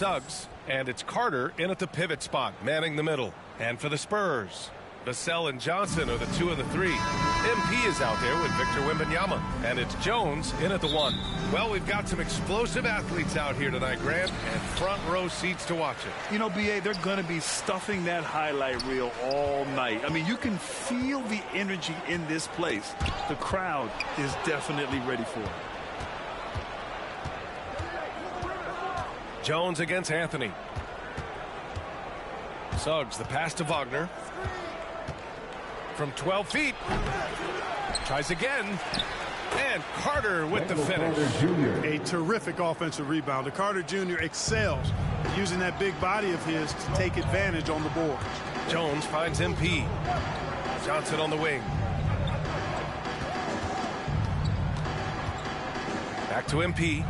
Suggs, and it's Carter in at the pivot spot, manning the middle. And for the Spurs, Vassell and Johnson are the 2 and the 3. MP is out there with Victor Wembanyama, and it's Jones in at the 1. Well, we've got some explosive athletes out here tonight, Grant, and front row seats to watch it. You know, B.A., they're going to be stuffing that highlight reel all night. I mean, you can feel the energy in this place. The crowd is definitely ready for it. Jones against Anthony. Suggs, the pass to Wagner. From 12 feet. Tries again. And Carter with the finish. A terrific offensive rebounder. Carter Jr. excels at using that big body of his to take advantage on the board. Jones finds MP. Johnson on the wing. Back to MP.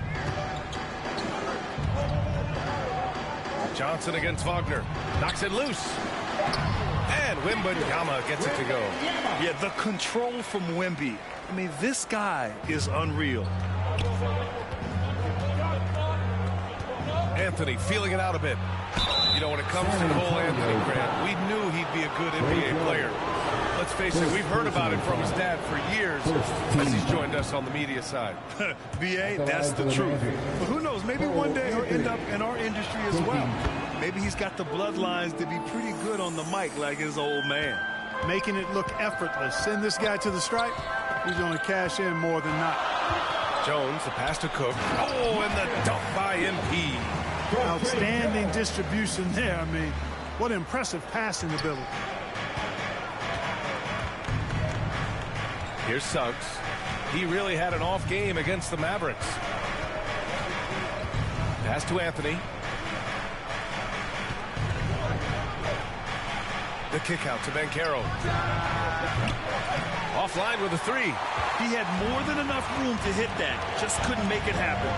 Johnson against Wagner. Knocks it loose. And Wembanyama gets it to go. Yeah, the control from Wemby. I mean, this guy is unreal. Anthony feeling it out a bit. You know, when it comes to Cole Anthony, Grant, we knew he'd be a good NBA player. Let's face it, we've heard about it from his dad for years as he's joined us on the media side. B.A., that's the truth. But who knows, maybe one day he'll end up in our industry as well. Maybe he's got the bloodlines to be pretty good on the mic like his old man. Making it look effortless. Send this guy to the stripe. He's going to cash in more than not. Jones, the pass to Cook. Oh, and the dunk by MP. Outstanding distribution there. I mean, what impressive passing ability. Here's Suggs. He really had an off game against the Mavericks. Pass to Anthony. The kick out to Banchero. Offline with a 3. He had more than enough room to hit that. Just couldn't make it happen.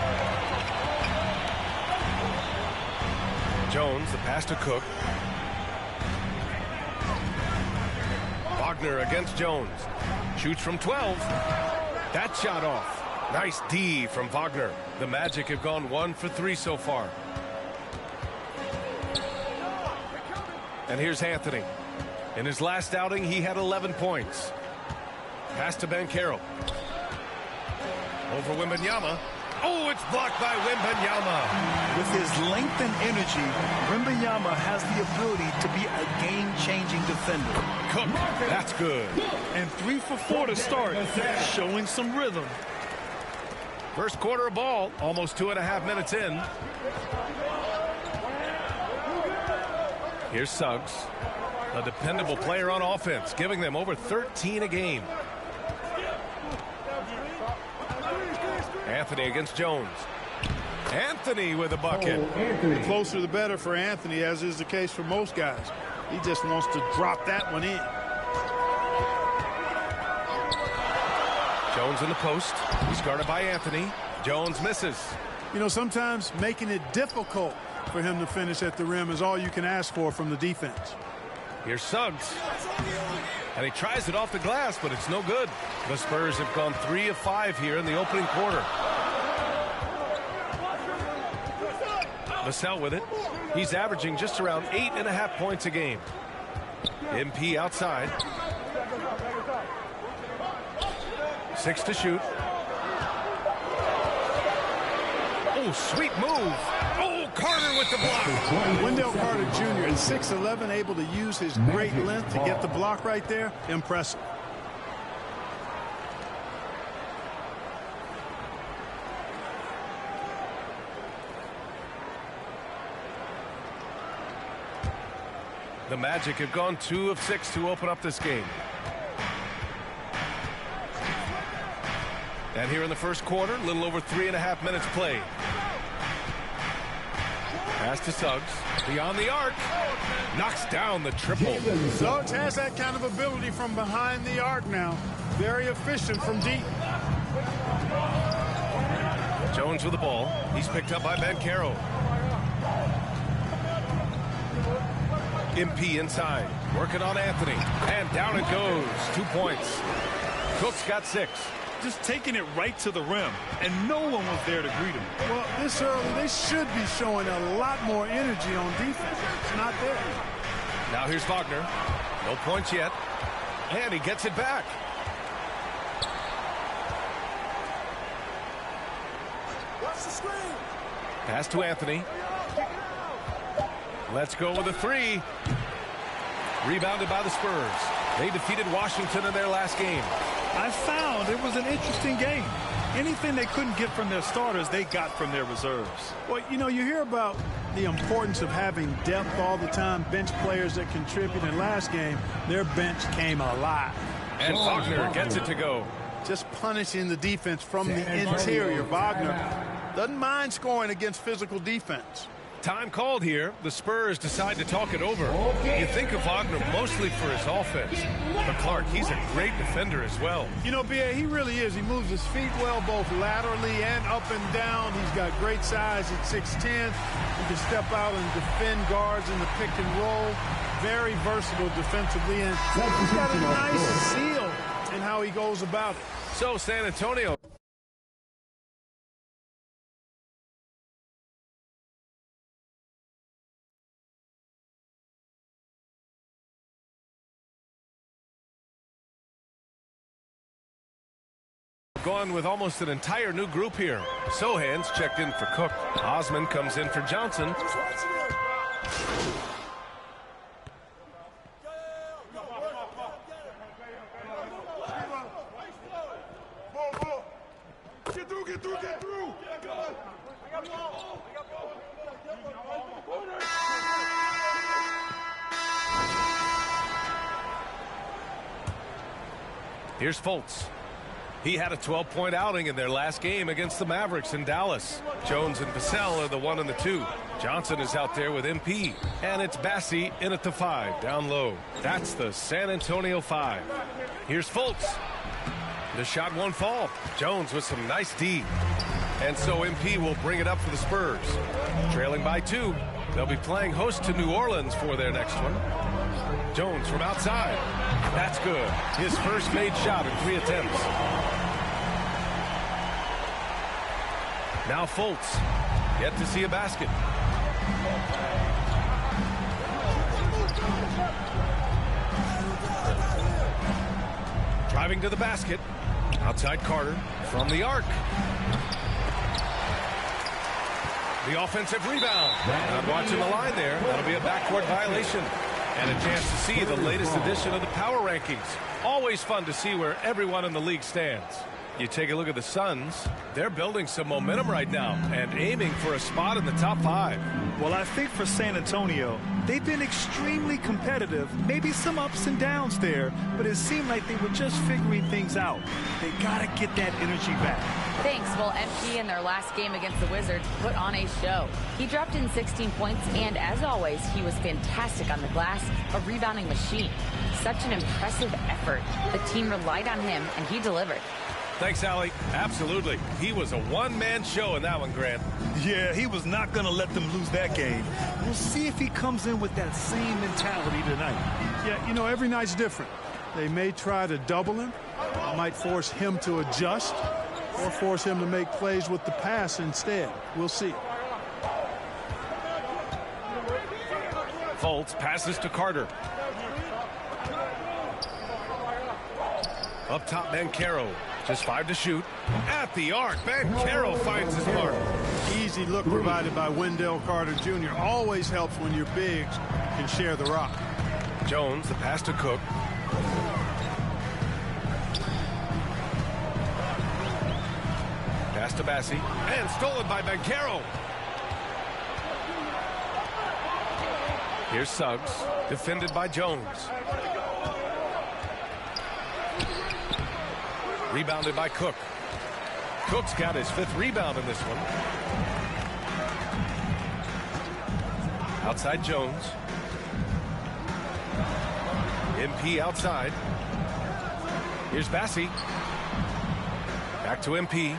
Jones, the pass to Cook. Wagner against Jones. Shoots from 12. That shot off. Nice D from Wagner. The Magic have gone 1 for 3 so far. And here's Anthony. In his last outing, he had 11 points. Pass to Banchero. Over Wembanyama. Oh, it's blocked by Wembanyama. With his length and energy, Wembanyama has the ability to be a game-changing defender. Cook, that's good. And 3 for 4 to start, showing some rhythm. First quarter of ball, almost 2.5 minutes in. Here's Suggs, a dependable player on offense, giving them over 13 a game. Anthony against Jones. Anthony with a bucket. The closer the better for Anthony, as is the case for most guys. He just wants to drop that one in. Jones in the post. He's guarded by Anthony. Jones misses. You know, sometimes making it difficult for him to finish at the rim is all you can ask for from the defense. Here's Suggs. And he tries it off the glass, but it's no good. The Spurs have gone 3 of 5 here in the opening quarter. Vassell with it. He's averaging just around 8.5 points a game. MP outside. 6 to shoot. Oh, sweet move. Oh, Carter with the block. Wendell Carter Jr. at 6'11", able to use his great length to get the block right there. Impressive. The Magic have gone 2 of 6 to open up this game. And here in the first quarter, a little over 3.5 minutes played. Pass to Suggs. Beyond the arc. Knocks down the triple. Suggs has that kind of ability from behind the arc now. Very efficient from deep. Jones with the ball. He's picked up by Banchero. MP inside. Working on Anthony. And down it goes. 2 points. Cook's got 6. just taking it right to the rim, and no one was there to greet him. Well, this early, they should be showing a lot more energy on defense. It's not there. Now here's Wagner. No points yet. And he gets it back. Pass to Anthony. Let's go with a three. Rebounded by the Spurs. They defeated Washington in their last game. I found it was an interesting game. Anything they couldn't get from their starters, they got from their reserves. Well, you know, you hear about the importance of having depth all the time, bench players that contribute. In last game, their bench came alive. And Wagner gets it to go. Just punishing the defense from the interior. Wagner doesn't mind scoring against physical defense. Time called here. The Spurs decide to talk it over. You think of Wagner mostly for his offense. But Clark, he's a great defender as well. You know, B.A., he really is. He moves his feet well, both laterally and up and down. He's got great size at 6'10". He can step out and defend guards in the pick and roll. Very versatile defensively. And he's got a nice seal in how he goes about it. So San Antonio. Gone with almost an entire new group here. Sohan's checked in for Cook. Osman comes in for Johnson. Get through. Here's Fultz. He had a 12-point outing in their last game against the Mavericks in Dallas. Jones and Vassell are the 1 and the 2. Johnson is out there with MP. And it's Bassi in at the 5, down low. That's the San Antonio 5. Here's Fultz. The shot won't fall. Jones with some nice D. And so MP will bring it up for the Spurs. Trailing by 2. They'll be playing host to New Orleans for their next one. Jones from outside. That's good. His first made shot in 3 attempts. Now Fultz. Yet to see a basket. Driving to the basket. Outside Carter from the arc. The offensive rebound. Not watching the line there. That'll be a backcourt violation. And a chance to see the latest edition of the power rankings. Always fun to see where everyone in the league stands. You take a look at the Suns. They're building some momentum right now and aiming for a spot in the top 5. Well, I think for San Antonio, they've been extremely competitive. Maybe some ups and downs there, but it seemed like they were just figuring things out. They got to get that energy back. Thanks. Well, MP in their last game against the Wizards put on a show. He dropped in 16 points, and as always, he was fantastic on the glass, a rebounding machine. Such an impressive effort. The team relied on him, and he delivered. Thanks, Allie. Absolutely. He was a one-man show in that one, Grant. Yeah, he was not going to let them lose that game. We'll see if he comes in with that same mentality tonight. Yeah, you know, every night's different. They may try to double him, might force him to adjust, or force him to make plays with the pass instead. We'll see. Fultz passes to Carter. Up top, Banchero. Just 5 to shoot. At the arc, Banchero finds his mark. Easy look provided by Wendell Carter Jr. Always helps when your bigs can share the rock. Jones, the pass to Cook. Pass to Bassi. And stolen by Banchero. Here's Suggs. Defended by Jones. Rebounded by Cook. Cook's got his 5th rebound in this one. Outside Jones. MP outside. Here's Bassi. Back to MP.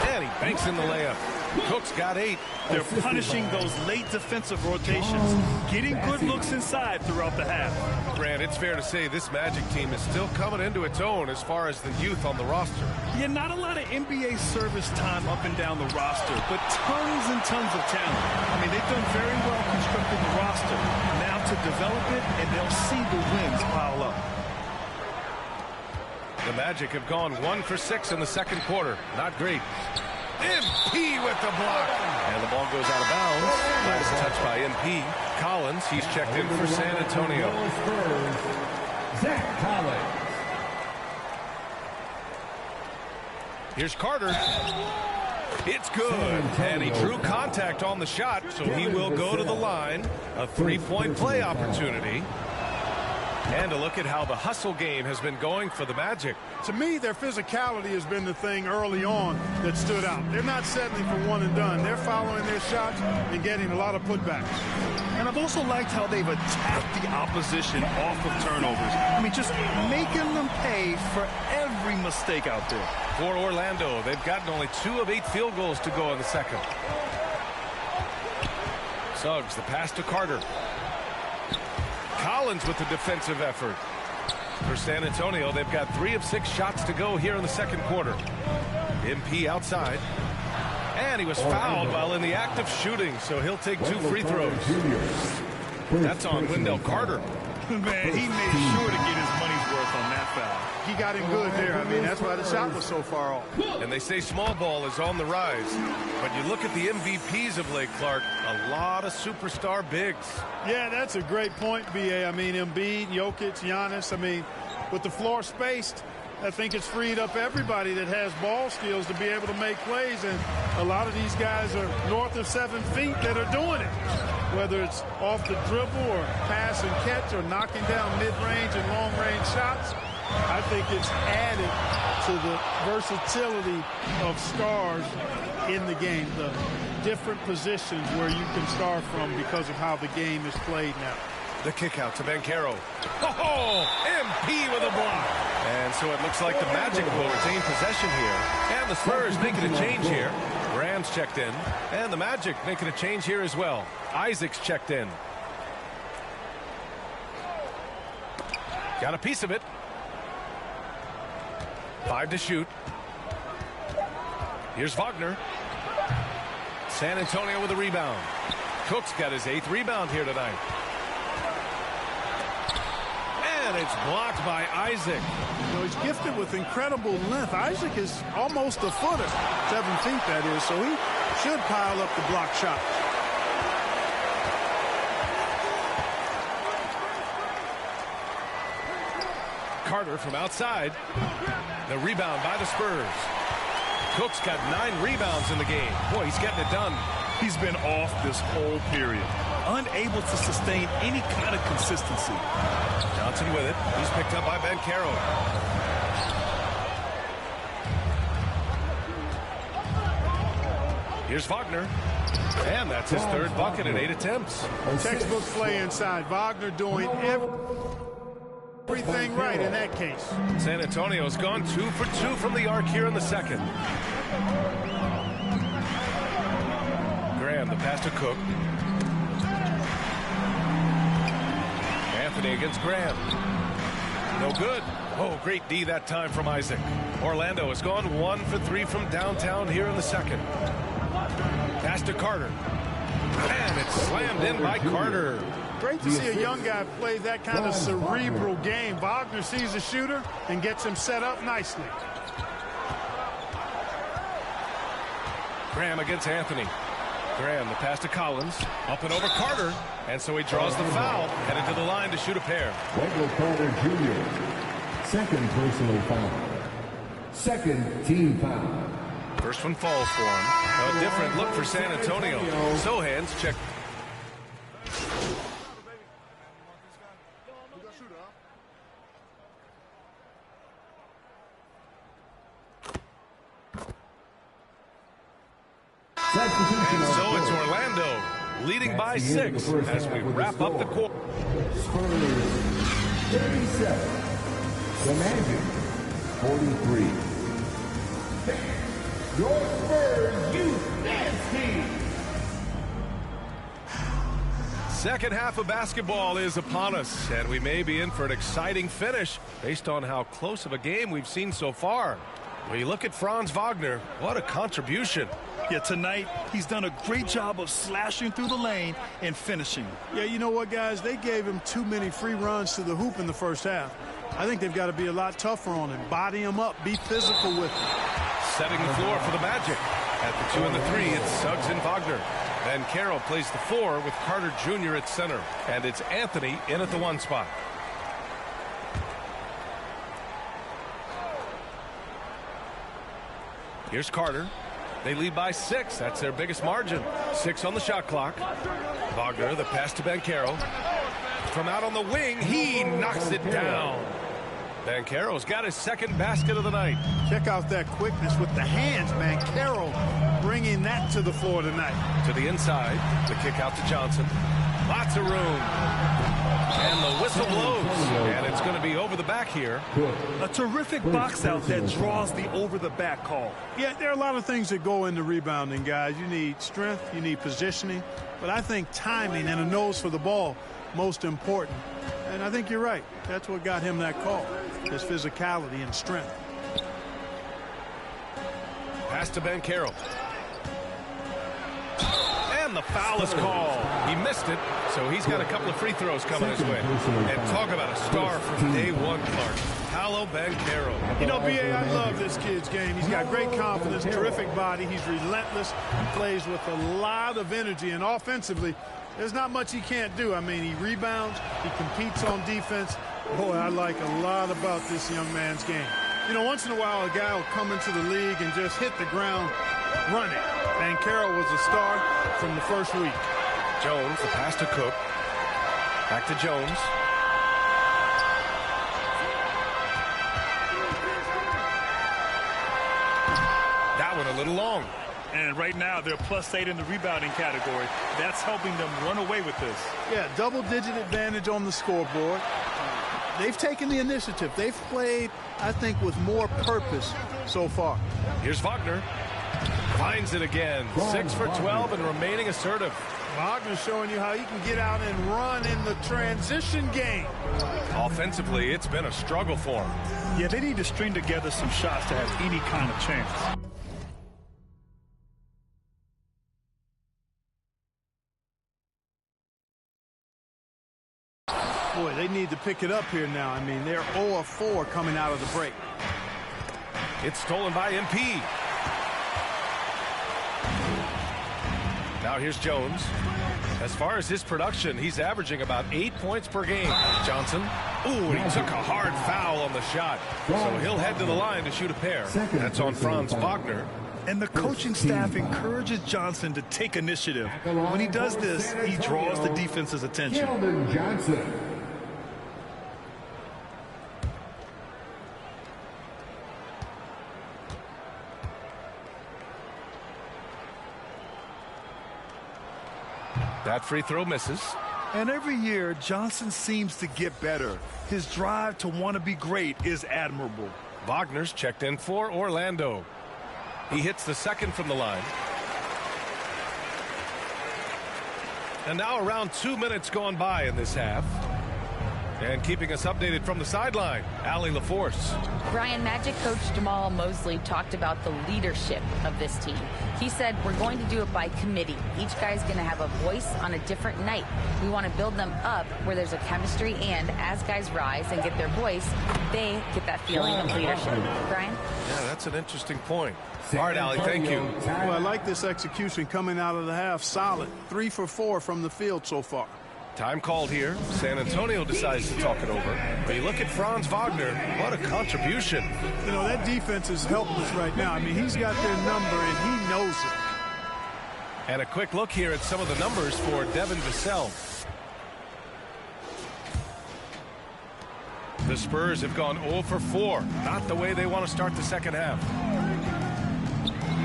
And he banks in the layup. Cook's got 8. They're punishing those late defensive rotations, getting good looks inside throughout the half. Grant, it's fair to say this Magic team is still coming into its own as far as the youth on the roster. Yeah, not a lot of NBA service time up and down the roster, but tons and tons of talent. I mean, they've done very well constructing the roster. Now to develop it, and they'll see the wins pile up. The Magic have gone 1 for 6 in the second quarter. Not great. MP with the block. And the ball goes out of bounds. Last touch by MP. Collins, he's checked in for San Antonio. Zach Collins. Here's Carter. It's good. And he drew contact on the shot, so he will go to the line. A 3-point play opportunity. And a look at how the hustle game has been going for the Magic. To me, their physicality has been the thing early on that stood out. They're not settling for one and done. They're following their shots and getting a lot of putbacks. And I've also liked how they've attacked the opposition off of turnovers. I mean, just making them pay for every mistake out there. For Orlando, they've gotten only 2 of 8 field goals to go in the second. Suggs, the pass to Carter. Collins with the defensive effort. For San Antonio, they've got 3 of 6 shots to go here in the second quarter. MP outside. And he was fouled while in the act of shooting, so he'll take 2 free throws. That's on Wendell Carter. Man, he made sure to get his money's worth on that foul. He got him good there. I mean, that's why the shot was so far off. And they say small ball is on the rise. But you look at the MVPs of Lake Clark, a lot of superstar bigs. Yeah, that's a great point, B.A. I mean, Embiid, Jokic, Giannis. I mean, with the floor spaced, I think it's freed up everybody that has ball skills to be able to make plays. And a lot of these guys are north of 7 feet that are doing it. Whether it's off the dribble or pass and catch or knocking down mid-range and long-range shots, I think it's added to the versatility of stars in the game, the different positions where you can start from because of how the game is played now. The kick out to Banchero. Oh, MP with a block. And so it looks like the Magic will retain possession here. And the Spurs making a change here. Graham's checked in. And the Magic making a change here as well. Isaac's checked in. Got a piece of it. 5 to shoot. Here's Wagner. San Antonio with a rebound. Cook's got his 8th rebound here tonight. And it's blocked by Isaac. You know, he's gifted with incredible length. Isaac is almost a footer, 7 feet that is, so he should pile up the block shot. Carter from outside. The rebound by the Spurs. Cook's got 9 rebounds in the game. Boy, he's getting it done. He's been off this whole period, unable to sustain any kind of consistency. Johnson with it. He's picked up by Banchero. Here's Wagner. And that's his 3rd bucket in 8 attempts. Textbook play inside. Wagner doing everything right in that case. San Antonio's gone 2 for 2 from the arc here in the second. Graham, the pass to Cook. Anthony against Graham. No good. Oh, great D that time from Isaac. Orlando has gone 1 for 3 from downtown here in the second. Pass to Carter. And it's slammed in by Carter. Great to see a young guy play that kind of cerebral game. Wagner sees a shooter and gets him set up nicely. Graham against Anthony. Graham, the pass to Collins. Up and over Carter. And so he draws the foul. Headed to the line to shoot a pair. Wendell Carter Jr. 2nd personal foul. 2nd team foul. First one falls for him. A different look for San Antonio. Sohan's check. And so it's Orlando leading by 6 as we wrap up the quarter. Spurs 37. The Magic 43. Your Spurs, you dance Second half of basketball is upon us, and we may be in for an exciting finish based on how close of a game we've seen so far. When you look at Franz Wagner, what a contribution. Yeah, tonight he's done a great job of slashing through the lane and finishing. Yeah, you know what, guys? They gave him too many free runs to the hoop in the first half. I think they've got to be a lot tougher on him. Body him up. Be physical with him. Setting the floor for the Magic. At the 2 and the 3, it's Suggs and Wagner. Then Carroll plays the 4 with Carter Jr. at center. And it's Anthony in at the 1 spot. Here's Carter. They lead by 6. That's their biggest margin. 6 on the shot clock. Wagner, the pass to Banchero. From out on the wing, he knocks it down. Banchero's got his second basket of the night. Check out that quickness with the hands, man. Carroll bringing that to the floor tonight. To the inside, the kick out to Johnson. Lots of room. And the whistle blows. And it's going to be over the back here. A terrific box out that draws the over the back call. Yeah, there are a lot of things that go into rebounding, guys. You need strength, you need positioning. But I think timing and a nose for the ball, most important. And I think you're right. That's what got him that call. His physicality and strength. Pass to Banchero. And the foul is called. He missed it, so he's got a couple of free throws coming his way. And talk about a star from day one, Clark. Paolo Banchero. You know, B.A., I love this kid's game. He's got great confidence, terrific body. He's relentless. He plays with a lot of energy. And offensively, there's not much he can't do. I mean, he rebounds. He competes on defense. Boy, I like a lot about this young man's game. You know, once in a while, a guy will come into the league and just hit the ground running. Banchero was a star from the first week. Jones, the pass to Cook. Back to Jones. That one a little long. And right now, they're +8 in the rebounding category. That's helping them run away with this. Yeah, double-digit advantage on the scoreboard. They've taken the initiative. They've played, I think, with more purpose so far. Here's Wagner. Finds it again. 6 for 12 and remaining assertive. Wagner showing you how he can get out and run in the transition game. Offensively, it's been a struggle for him. Yeah, they need to string together some shots to have any kind of chance. Boy, they need to pick it up here now. I mean, they're 0 of 4 coming out of the break. It's stolen by MP. Now here's Jones. As far as his production, he's averaging about 8 points per game. Johnson. Ooh, and he took a hard foul on the shot. So he'll head to the line to shoot a pair. That's on Franz Wagner. And the coaching staff encourages Johnson to take initiative. When he does this, he draws the defense's attention. Keldon Johnson. That free throw misses. And every year, Johnson seems to get better. His drive to want to be great is admirable. Wagner's checked in for Orlando. He hits the second from the line. And now around 2 minutes gone by in this half. And keeping us updated from the sideline, Allie LaForce. Brian, Magic coach Jamal Mosley talked about the leadership of this team. He said, we're going to do it by committee. Each guy's going to have a voice on a different night. We want to build them up where there's a chemistry, and as guys rise and get their voice, they get that feeling of leadership. Brian? Yeah, that's an interesting point. All right, Allie, thank you. Well, I like this execution coming out of the half. Solid. 3 for 4 from the field so far. Time called here. San Antonio decides to talk it over. But you look at Franz Wagner, what a contribution. You know, that defense is helpless right now. I mean, he's got their number, and he knows it. And a quick look here at some of the numbers for Devin Vassell. The Spurs have gone 0 for 4. Not the way they want to start the second half.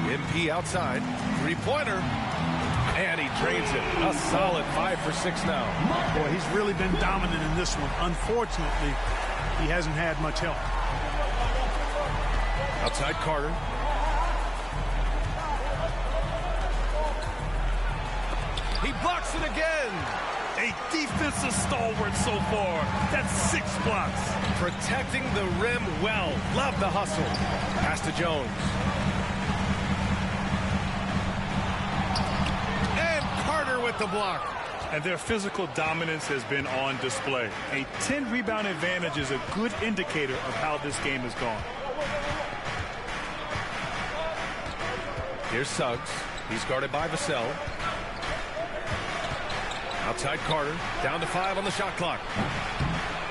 MP outside. Three-pointer. And he drains it. A solid 5 for 6 now. Boy, he's really been dominant in this one. Unfortunately, he hasn't had much help. Outside Carter. He blocks it again. A defensive stalwart so far. That's 6 blocks. Protecting the rim well. Love the hustle. Pass to Jones. And Carter with the block. And their physical dominance has been on display. A 10-rebound advantage is a good indicator of how this game has gone. Here's Suggs. He's guarded by Vassell. Outside Carter. Down to 5 on the shot clock.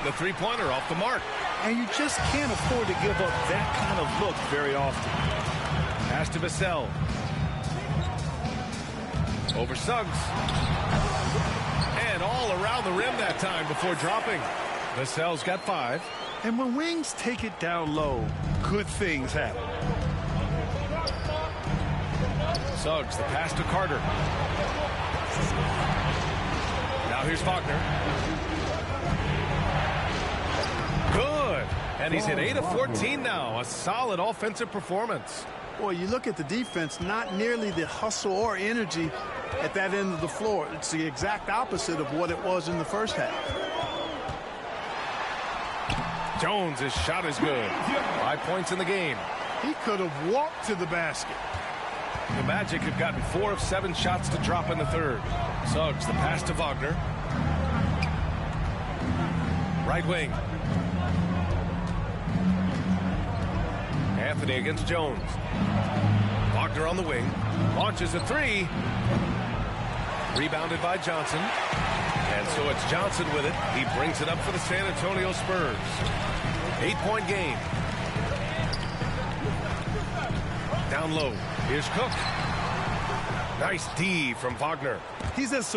The three-pointer off the mark. And you just can't afford to give up that kind of look very often. Pass to Vassell. Over Suggs. And all around the rim that time before dropping. Vassell's got 5. And when wings take it down low, good things happen. Suggs, the pass to Carter. Now here's Wagner. Good. And he's hit 8 of 14 now. A solid offensive performance. Boy, you look at the defense, not nearly the hustle or energy at that end of the floor. It's the exact opposite of what it was in the first half. Jones, his shot is good. 5 points in the game. He could have walked to the basket. The Magic have gotten 4 of 7 shots to drop in the third. Suggs, the pass to Wagner. Right wing. Anthony against Jones. Wagner on the wing. Launches a 3. Rebounded by Johnson. And so it's Johnson with it. He brings it up for the San Antonio Spurs. 8-point game. Down low. Here's Cook. Nice D from Wagner. He's as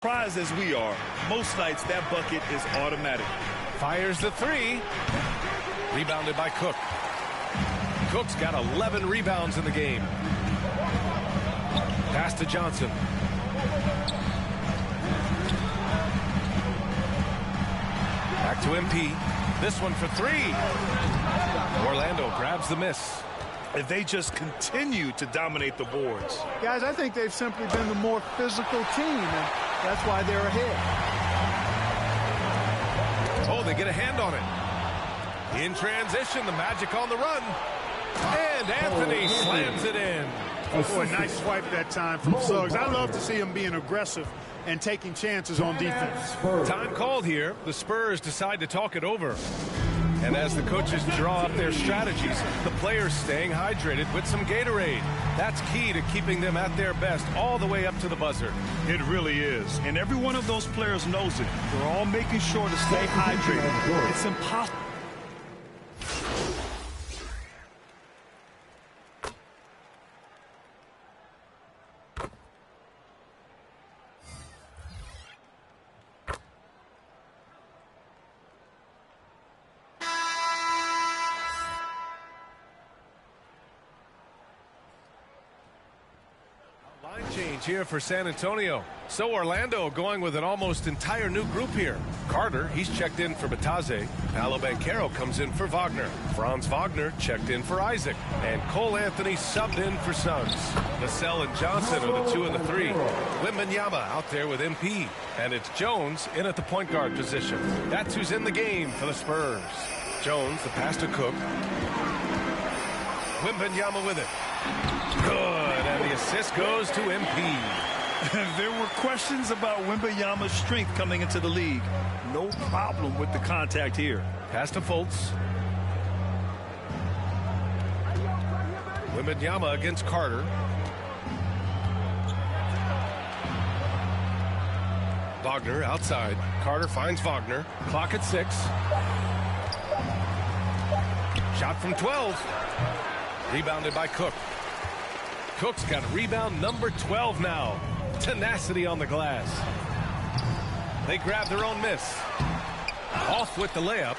surprised as we are. Most nights that bucket is automatic. Fires the 3. Rebounded by Cook. Cook's got 11 rebounds in the game. Pass to Johnson. Back to MP. This one for 3. Orlando grabs the miss. If they just continue to dominate the boards. Guys, I think they've simply been the more physical team, and that's why they're ahead. Oh, they get a hand on it. In transition, the Magic on the run. And Anthony slams it in. Boy, nice swipe that time from Suggs. I love to see him being aggressive and taking chances on defense. Time called here. The Spurs decide to talk it over. And as the coaches draw up their strategies, the players staying hydrated with some Gatorade. That's key to keeping them at their best all the way up to the buzzer. It really is. And every one of those players knows it. They're all making sure to stay hydrated. It's impossible. Change here for San Antonio. So Orlando going with an almost entire new group here. Carter, he's checked in for Batase. Paolo Banchero comes in for Wagner. Franz Wagner checked in for Isaac. And Cole Anthony subbed in for Suggs. Vassell and Johnson are the 2 and the 3. Wembanyama out there with MP. And it's Jones in at the point guard position. That's who's in the game for the Spurs. Jones, the pass to Cook. Wembenyama with it. Good, and the assist goes to MP. There were questions about Wembenyama's strength coming into the league. No problem with the contact here. Pass to Fultz. Wembenyama against Carter. Wagner outside. Carter finds Wagner. Clock at 6. Shot from 12. Rebounded by Cook. Cook's got rebound number 12 now. Tenacity on the glass. They grab their own miss. Off with the layup.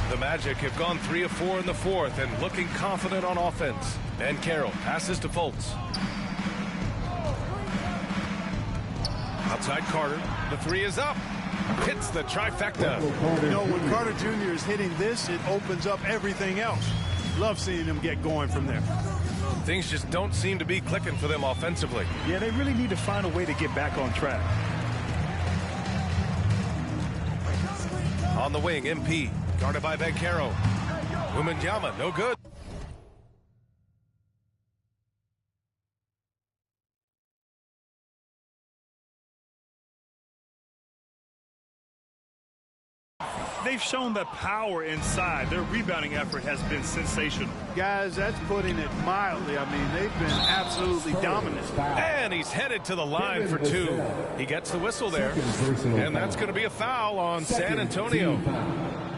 The Magic have gone 3 of 4 in the fourth and looking confident on offense. And Carroll passes to Fultz. Outside Carter. The 3 is up. Hits the trifecta. You know, when Carter Jr. is hitting this, it opens up everything else. Love seeing him get going from there. Things just don't seem to be clicking for them offensively. Yeah, they really need to find a way to get back on track. On the wing, MP. Guarded by Banchero. Wembenyama, no good. They've shown the power inside. Their rebounding effort has been sensational. Guys, that's putting it mildly. I mean, they've been absolutely dominant. And he's headed to the line for 2. He gets the whistle there. And that's going to be a foul on San Antonio.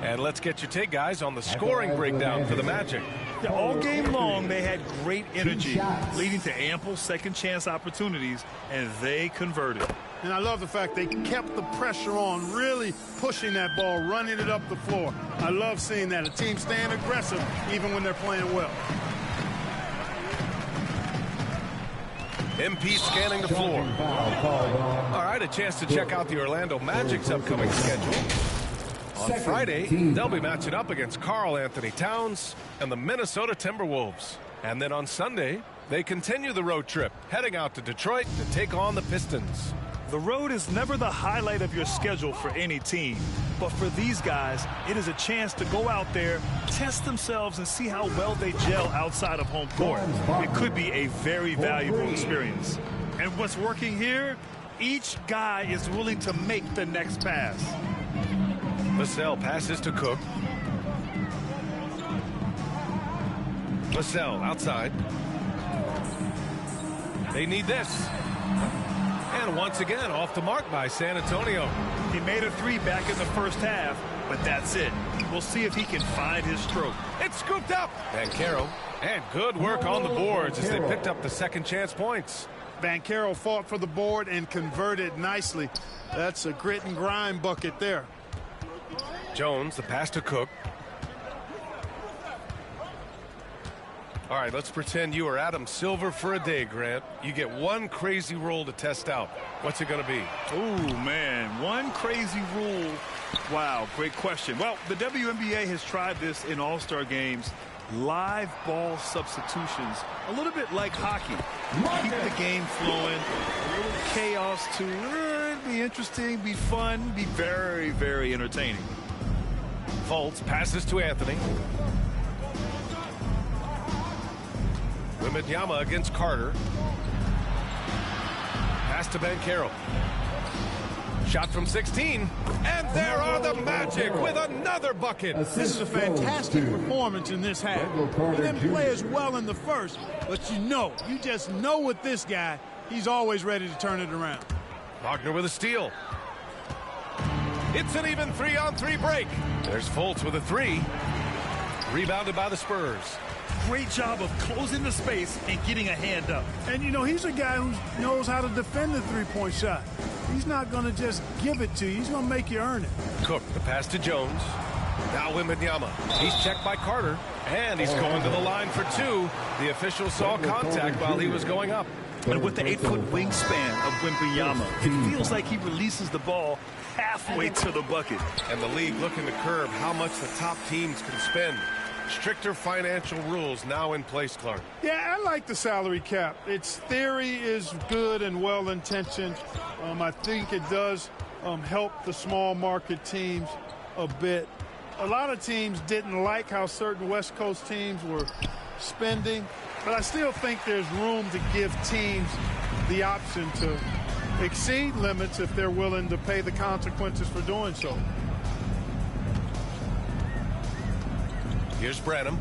And let's get your take, guys, on the scoring breakdown for the Magic. Yeah, all game long, they had great energy, leading to ample second chance opportunities, and they converted. And I love the fact they kept the pressure on, really pushing that ball, running it up the floor. I love seeing that. A team staying aggressive even when they're playing well. MP scanning the floor. All right, a chance to check out the Orlando Magic's upcoming schedule. On Friday, they'll be matching up against Karl Anthony Towns and the Minnesota Timberwolves. And then on Sunday, they continue the road trip, heading out to Detroit to take on the Pistons. The road is never the highlight of your schedule for any team. But for these guys, it is a chance to go out there, test themselves, and see how well they gel outside of home court. It could be a very valuable experience. And what's working here? Each guy is willing to make the next pass. Vassell passes to Cook. Vassell outside. They need this. And once again, off the mark by San Antonio. He made a 3 back in the first half, but that's it. We'll see if he can find his stroke. It's scooped up. Banchero. And good work on the boards as they picked up the second chance points. Banchero fought for the board and converted nicely. That's a grit and grind bucket there. Jones, the pass to Cook. All right, let's pretend you are Adam Silver for a day, Grant. You get one crazy rule to test out. What's it going to be? Oh, man, one crazy rule. Wow, great question. Well, the WNBA has tried this in all-star games. Live ball substitutions, a little bit like hockey. Keep the game flowing, a little chaos to be interesting, be fun, be very, very entertaining. Fultz passes to Anthony. Wembenyama against Carter. Pass to Banchero. Shot from 16. And there are the Magic with another bucket. This is a fantastic performance in this half. He didn't play as well in the first, but you just know with this guy, he's always ready to turn it around. Wagner with a steal. It's an even 3-on-3 break. There's Fultz with a 3. Rebounded by the Spurs. Great job of closing the space and getting a hand up. And, he's a guy who knows how to defend the three-point shot. He's not going to just give it to you. He's going to make you earn it. Cook, the pass to Jones. Now Wembenyama. He's checked by Carter. And he's going to the line for 2. The official saw contact while he was going up. And with the 8-foot wingspan of Wembenyama, it feels like he releases the ball halfway to the bucket. And the league looking to curb how much the top teams can spend. Stricter financial rules now in place, Clark. Yeah, I like the salary cap. Its theory is good and well-intentioned. I think it does help the small market teams a bit. A lot of teams didn't like how certain West Coast teams were spending, but I still think there's room to give teams the option to exceed limits if they're willing to pay the consequences for doing so. Here's Branham.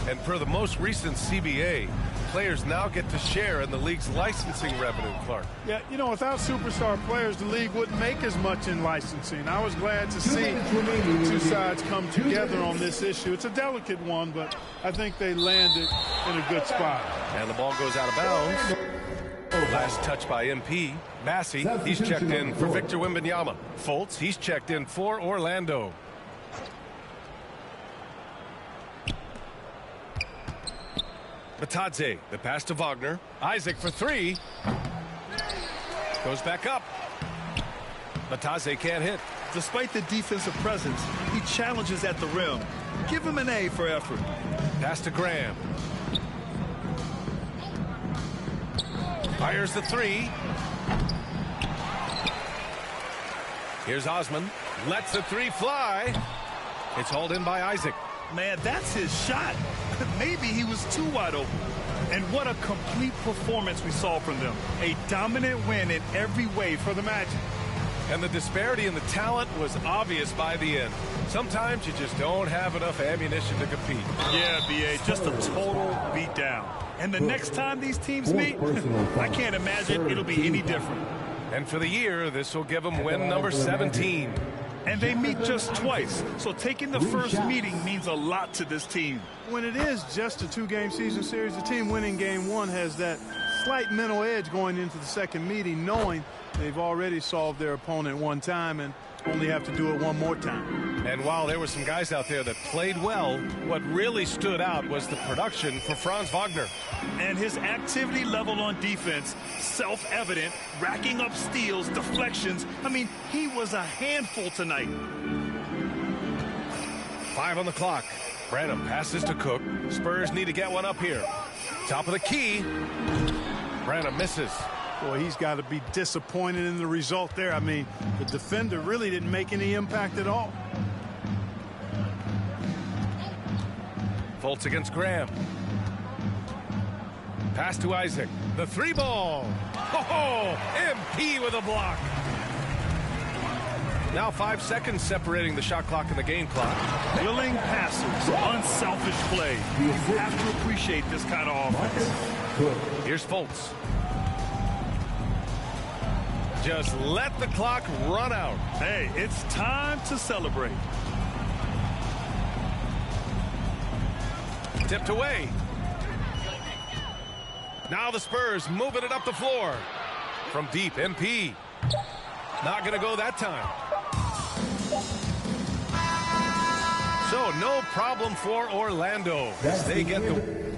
And for the most recent CBA, players now get to share in the league's licensing revenue, Clark. Yeah, you know, without superstar players, the league wouldn't make as much in licensing. I was glad to see the two sides come together on this issue. It's a delicate one, but I think they landed in a good spot. And the ball goes out of bounds. Last touch by MP. Massey, he's checked in for Victor Wembanyama. Fultz, he's checked in for Orlando. Batadze, the pass to Wagner. Isaac for three. Goes back up. Batadze can't hit. Despite the defensive presence, he challenges at the rim. Give him an A for effort. Pass to Graham. Fires the three. Here's Osman. Lets the three fly. It's hauled in by Isaac. Man, that's his shot. Maybe he was too wide open. And what a complete performance we saw from them. A dominant win in every way for the Magic. And the disparity in the talent was obvious by the end. Sometimes you just don't have enough ammunition to compete. Yeah, B.A., just a total beatdown. And the next time these teams meet, I can't imagine it'll be any different. And for the year, this will give them win number 17. And they meet just twice, so taking the first meeting means a lot to this team. When it is just a two-game season series, the team winning game one has that slight mental edge going into the second meeting, knowing they've already solved their opponent one time and only have to do it one more time. And while there were some guys out there that played well, what really stood out was the production for Franz Wagner. And his activity level on defense, self-evident, racking up steals, deflections. I mean, he was a handful tonight. 5 on the clock. Branham passes to Cook. Spurs need to get one up here. Top of the key. Branham misses. Boy, he's got to be disappointed in the result there. I mean, the defender really didn't make any impact at all. Fultz against Graham. Pass to Isaac. The three ball. Oh, MP with a block. Now 5 seconds separating the shot clock and the game clock. Willing passes, unselfish play. You have to appreciate this kind of offense. Here's Fultz. Just let the clock run out. Hey, it's time to celebrate. Tipped away. Now the Spurs moving it up the floor. From deep, MP. Not going to go that time. So no problem for Orlando as they get the